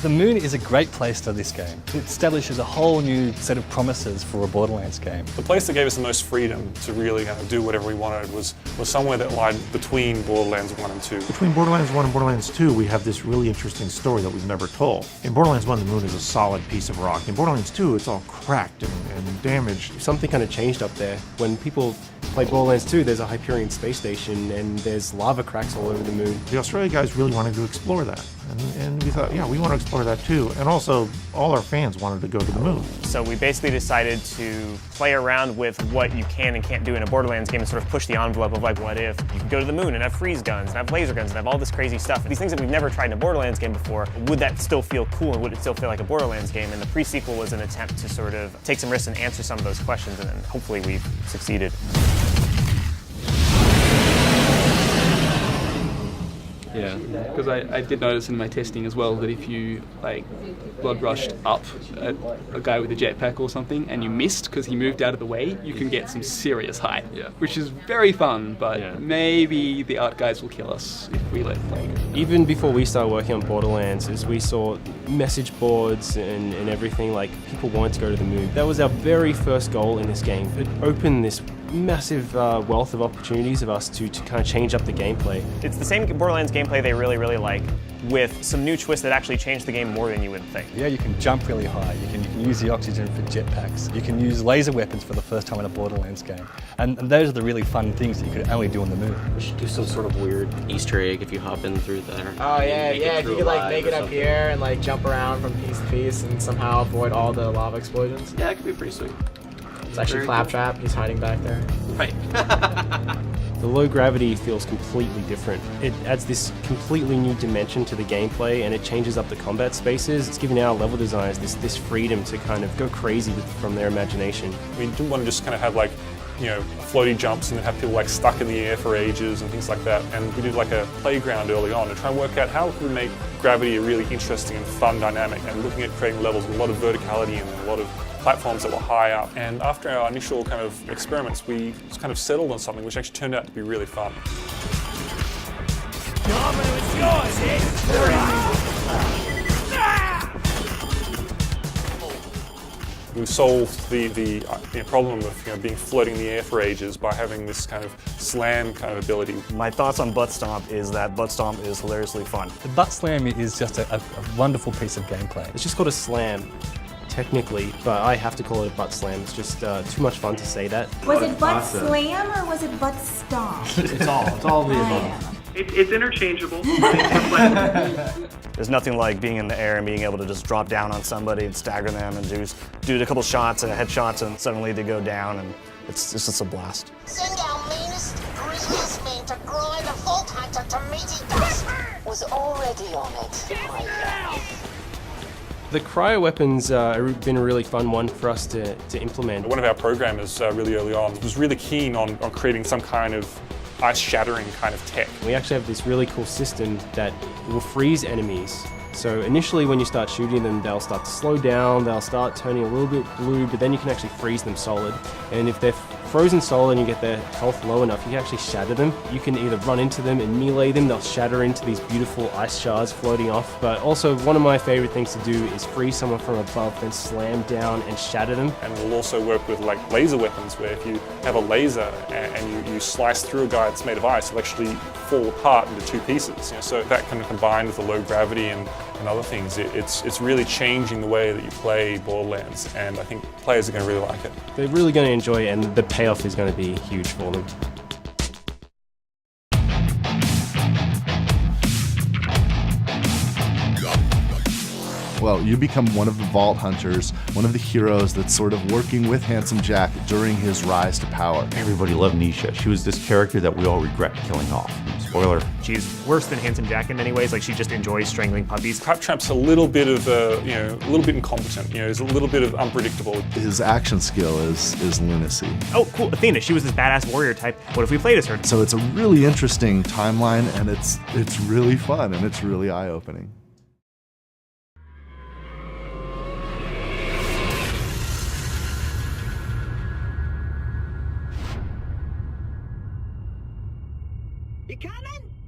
The moon is a great place for this game. It establishes a whole new set of promises for a Borderlands game. The place that gave us the most freedom to really do whatever we wanted was somewhere that lied between Borderlands 1 and 2. Between Borderlands 1 and Borderlands 2, we have this really interesting story that we've never told. In Borderlands 1, the moon is a solid piece of rock. In Borderlands 2, it's all cracked and damaged. Something kind of changed up there. When people play Borderlands 2, there's a Hyperion space station and there's lava cracks all over the moon. The Australia guys really wanted to explore that. And we thought, yeah, we want to explore that too. And also, all our fans wanted to go to the moon. So we basically decided to play around with what you can and can't do in a Borderlands game and sort of push the envelope of like, what if you could go to the moon and have freeze guns and have laser guns and have all this crazy stuff. These things that we've never tried in a Borderlands game before, would that still feel cool and would it still feel like a Borderlands game? And the pre-sequel was an attempt to sort of take some risks and answer some of those questions, and then hopefully we've succeeded. Yeah, because I did notice in my testing as well that if you like blood rushed up at a guy with a jetpack or something and you missed because he moved out of the way, you can get some serious height, which is very fun, but maybe the art guys will kill us if we let it play. Even before we started working on Borderlands, as we saw message boards and everything, like people wanted to go to the moon. That was our very first goal in this game. It opened this massive wealth of opportunities of us to kind of change up the gameplay. It's the same Borderlands gameplay they really, really like, with some new twists that actually change the game more than you would think. Yeah, you can jump really high, you can use the oxygen for jetpacks, you can use laser weapons for the first time in a Borderlands game. And those are the really fun things that you could only do on the moon. We should do some sort of weird Easter egg if you hop in through there. Oh yeah, if you could like make it up here and like jump around from piece to piece and somehow avoid all the lava explosions. Yeah, it could be pretty sweet. It's actually Claptrap, he's hiding back there. Right. The low gravity feels completely different. It adds this completely new dimension to the gameplay and it changes up the combat spaces. It's giving our level designers this freedom to kind of go crazy from their imagination. We didn't want to just kind of have like, floaty jumps and then have people like stuck in the air for ages and things like that. And we did like a playground early on to try and work out how we could make gravity a really interesting and fun dynamic, and looking at creating levels with a lot of verticality and a lot of platforms that were high up. And after our initial kind of experiments, we just kind of settled on something which actually turned out to be really fun. We solved the problem of being floating in the air for ages by having this kind of slam kind of ability. My thoughts on Butt Stomp is that Butt Stomp is hilariously fun. The butt slam is just a wonderful piece of gameplay. It's just called a slam, technically, but I have to call it a butt slam. It's just too much fun to say that. Was it butt slam or was it butt stomp? It's all of the above. It's interchangeable. There's nothing like being in the air and being able to just drop down on somebody and stagger them and do a couple shots and headshots and suddenly they go down, and it's just a blast. Send our meanest, grittiest men to grind a Vault Hunter to meaty dust. Was already on it. The cryo weapons have been a really fun one for us to implement. One of our programmers really early on was really keen on creating some kind of ice-shattering kind of tech. We actually have this really cool system that will freeze enemies. So initially when you start shooting them, they'll start to slow down, they'll start turning a little bit blue, but then you can actually freeze them solid. And if they're frozen solid and you get their health low enough, you can actually shatter them. You can either run into them and melee them, they'll shatter into these beautiful ice shards floating off. But also one of my favorite things to do is freeze someone from above, then slam down and shatter them. And we'll also work with like laser weapons, where if you have a laser and you slice through a guy that's made of ice, it'll actually fall apart into two pieces. So that kind of combined with the low gravity and other things, it's really changing the way that you play Borderlands, and I think players are going to really like it. They're really going to enjoy it, and the payoff is going to be huge for them. Well, you become one of the Vault Hunters, one of the heroes that's sort of working with Handsome Jack during his rise to power. Everybody loved Nisha. She was this character that we all regret killing off. Spoiler. She's worse than Handsome Jack in many ways. Like, she just enjoys strangling puppies. Claptrap's a little bit of a little bit incompetent. He's a little bit of unpredictable. His action skill is lunacy. Oh, cool, Athena. She was this badass warrior type. What if we played as her? So it's a really interesting timeline, and it's really fun, and it's really eye-opening. You coming?